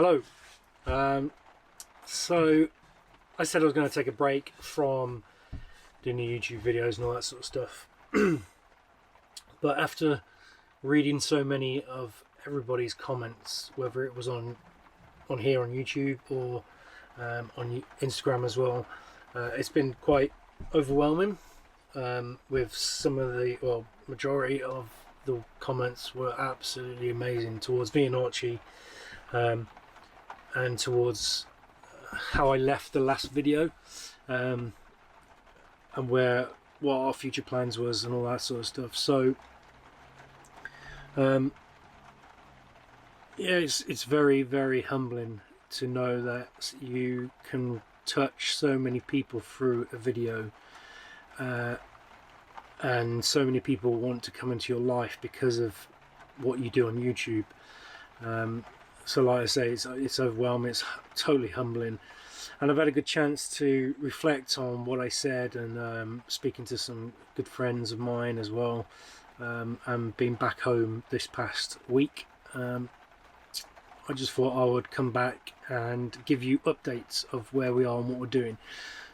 Hello. So I said I was going to take a break from doing the YouTube videos and all that sort of stuff. But after reading so many of everybody's comments, whether it was on here on YouTube or on Instagram as well, it's been quite overwhelming. With some of the majority of the comments were absolutely amazing towards me and Archie, and towards how I left the last video, and what our future plans was and all that sort of stuff. So yeah, it's very, very humbling to know that you can touch so many people through a video, and so many people want to come into your life because of what you do on YouTube. So like I say, it's overwhelming, it's totally humbling, and I've had a good chance to reflect on what I said, and speaking to some good friends of mine as well, and being back home this past week. I just thought I would come back and give you updates of where we are and what we're doing.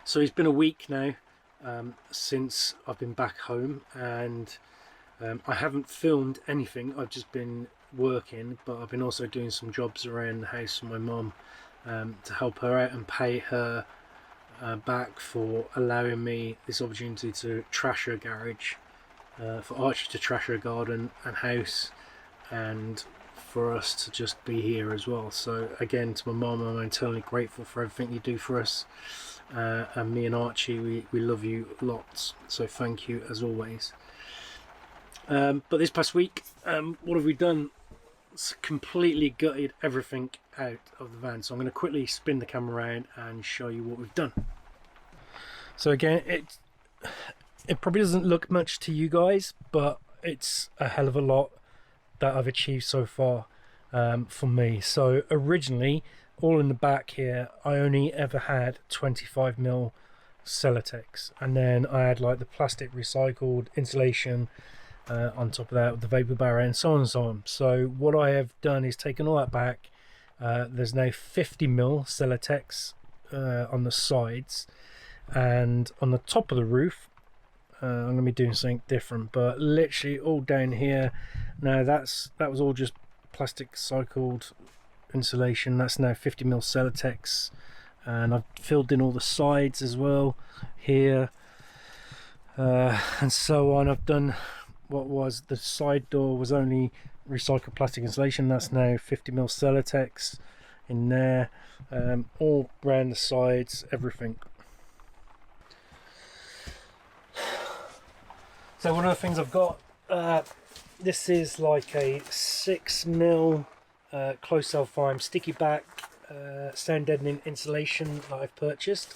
So it's been a week now since I've been back home, and I haven't filmed anything. I've just been working, but I've been also doing some jobs around the house for my mum, to help her out and pay her back for allowing me this opportunity to trash her garage, for Archie to trash her garden and house, and for us to just be here as well. So again, to my mum, I'm eternally grateful for everything you do for us, and me and Archie, we love you lots, so thank you as always. But this past week, what have we done? It's completely gutted everything out of the van, so I'm going to quickly spin the camera around and show you what we've done. So again, it probably doesn't look much to you guys, but it's a hell of a lot that I've achieved so far, for me. So originally, all in the back here, I only ever had 25mm Celotex, and then I had like the plastic recycled insulation on top of that with the vapor barrier and so on and so on. So what I have done is taken all that back. There's now 50mm Celotex on the sides, and on the top of the roof I'm going to be doing something different, but literally all down here now, that was all just plastic cycled insulation. That's now 50mm Celotex, and I've filled in all the sides as well here, and so on. I've done what was the side door was only recycled plastic insulation. That's now 50mm Celotex in there, all around the sides, everything. So one of the things I've got, this is like a 6mm close cell foam sticky back sound deadening insulation that I've purchased.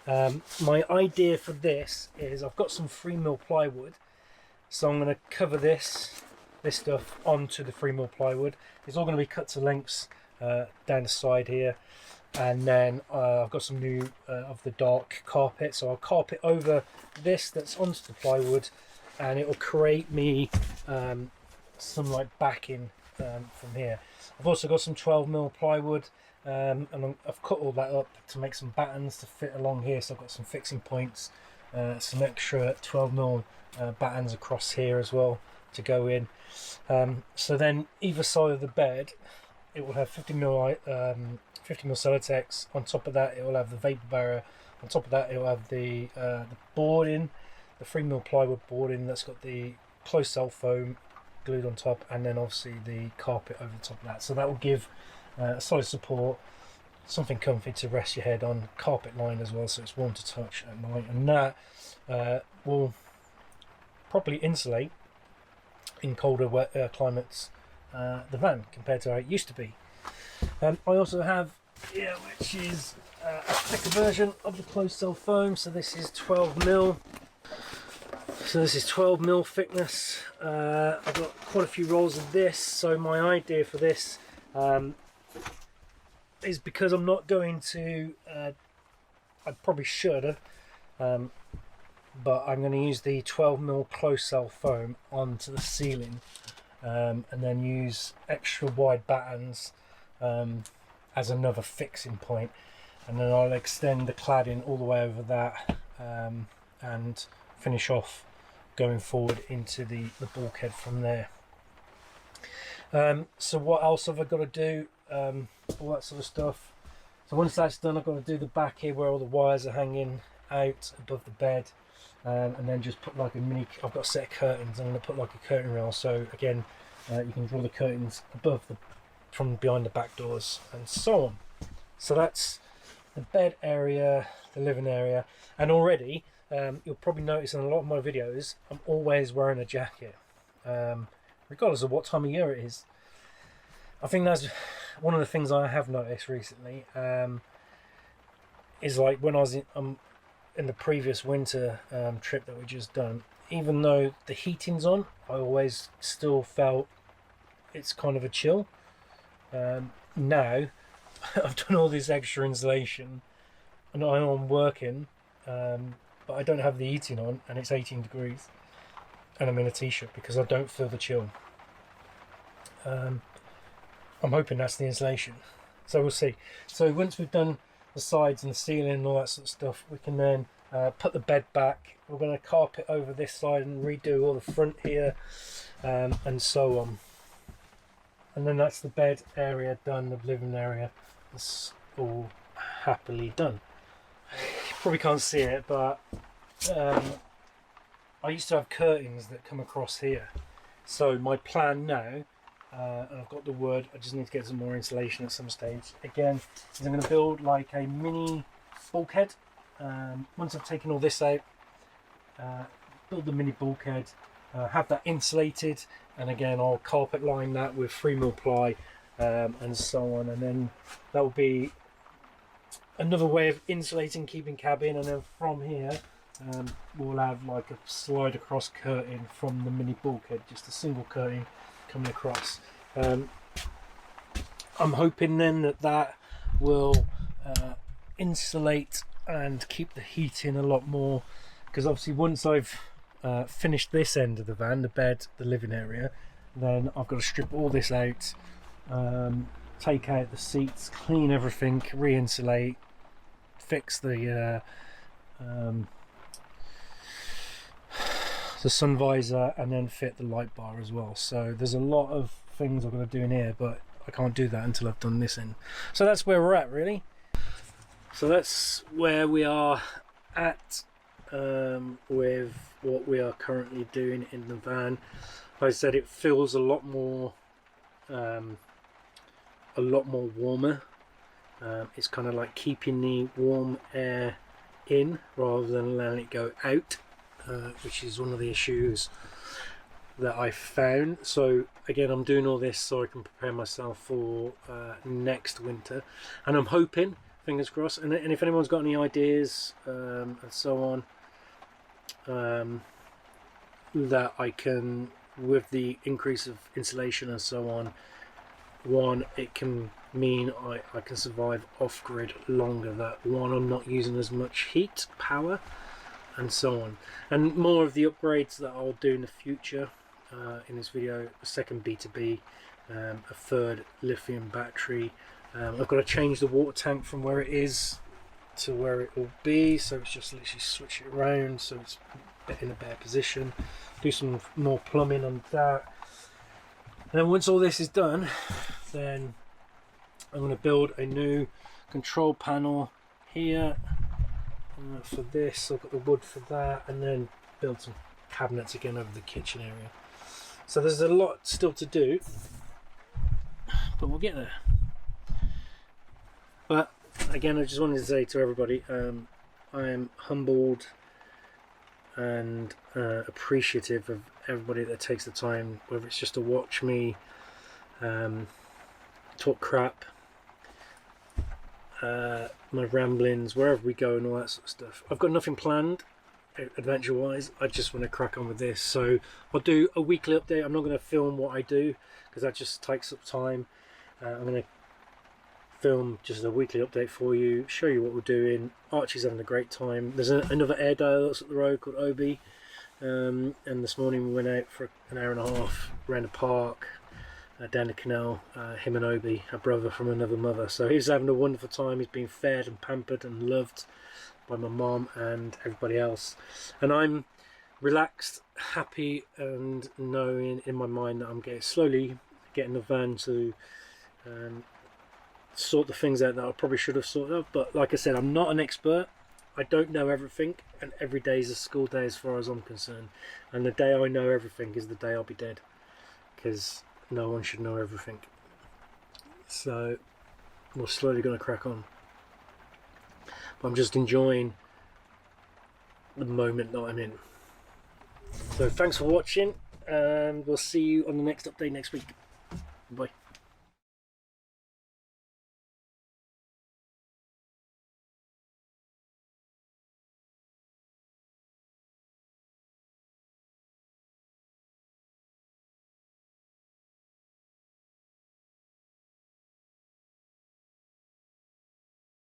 My idea for this is I've got some 3mm plywood, so I'm going to cover this stuff onto the 3mm plywood. It's all going to be cut to lengths down the side here, and then I've got some new of the dark carpet, so I'll carpet over this that's onto the plywood, and it will create me some like backing from here. I've also got some 12mm plywood, and I've cut all that up to make some battens to fit along here, so I've got some fixing points, some extra 12mm battens across here as well to go in. So then either side of the bed, it will have 50mm Celotex. On top of that, it will have the vapor barrier. On top of that, it will have the boarding, the 3mm plywood boarding that's got the closed cell foam glued on top, and then obviously the carpet over the top of that. So that will give a solid support, something comfy to rest your head on, carpet line as well, so it's warm to touch at night, and that will properly insulate in colder climates the van compared to how it used to be. I also have here, which is a thicker version of the closed cell foam. So this is 12mm. So this is 12mm thickness. I've got quite a few rolls of this. So my idea for this is, because I'm not going to, I probably should have, but I'm going to use the 12mm close cell foam onto the ceiling, and then use extra wide battens as another fixing point, and then I'll extend the cladding all the way over that, and finish off going forward into the bulkhead from there. So what else have I got to do? All that sort of stuff. So once that's done, I've got to do the back here where all the wires are hanging out above the bed, and then just put like a mini, I've got a set of curtains. I'm going to put like a curtain rail, so again you can draw the curtains above from behind the back doors and so on. So that's the bed area, the living area, and already you'll probably notice in a lot of my videos I'm always wearing a jacket, regardless of what time of year it is. I think that's one of the things I have noticed recently, is like when I was in the previous winter trip that we just done, even though the heating's on, I always still felt it's kind of a chill. Now I've done all this extra insulation and I'm working, but I don't have the heating on and it's 18 degrees and I'm in a t-shirt because I don't feel the chill. I'm hoping that's the insulation, so we'll see. So once we've done the sides and the ceiling and all that sort of stuff, we can then put the bed back. We're going to carpet over this side and redo all the front here, and so on. And then that's the bed area done, the living area is all happily done. You probably can't see it, but I used to have curtains that come across here. So my plan now, and I've got the wood, I just need to get some more insulation at some stage. Again, is I'm going to build like a mini bulkhead. Once I've taken all this out, build the mini bulkhead, have that insulated, and again I'll carpet line that with 3mm ply, and so on, and then that will be another way of insulating, keeping cabin. And then from here we'll have like a slide across curtain from the mini bulkhead, just a single curtain coming across. I'm hoping then that will insulate and keep the heat in a lot more, because obviously once I've finished this end of the van, the bed, the living area, then I've got to strip all this out, take out the seats, clean everything, re-insulate, fix the sun visor, and then fit the light bar as well. So there's a lot of things I've got to do in here, but I can't do that until I've done this end. So that's where we're at, really. So that's where we are at with what we are currently doing in the van. Like I said, it feels a lot more warmer. It's kind of like keeping the warm air in rather than letting it go out, which is one of the issues that I found. So again, I'm doing all this so I can prepare myself for next winter, and I'm hoping, fingers crossed, and if anyone's got any ideas and so on, that I can, with the increase of insulation and so on, one, it can mean I can survive off-grid longer, that one, I'm not using as much heat power and so on. And more of the upgrades that I'll do in the future in this video: a second B2B, a third lithium battery. I've got to change the water tank from where it is to where it will be, so it's just literally switch it around so it's in a better position. Do some more plumbing on that, and then once all this is done, then I'm going to build a new control panel here for this. I've got the wood for that, and then build some cabinets again over the kitchen area. So there's a lot still to do, but we'll get there. But again, I just wanted to say to everybody, I am humbled and appreciative of everybody that takes the time, whether it's just to watch me talk crap, my ramblings, wherever we go and all that sort of stuff. I've got nothing planned adventure wise, I just want to crack on with this. So I'll do a weekly update. I'm not going to film what I do because that just takes up time. I'm going to film just a weekly update for you, show you what we're doing. Archie's having a great time. There's another Airedale that's up the road called Obi, and this morning we went out for an hour and a half around the park, down the canal, him and Obi, a brother from another mother. So he's having a wonderful time. He's being fed and pampered and loved by my mom and everybody else, and I'm relaxed, happy, and knowing in my mind that I'm slowly getting the van to sort the things out that I probably should have sorted out. But like I said, I'm not an expert. I don't know everything, and every day is a school day as far as I'm concerned. And the day I know everything is the day I'll be dead, because no one should know everything. So we're slowly going to crack on. But I'm just enjoying the moment that I'm in. So thanks for watching, and we'll see you on the next update next week. Bye.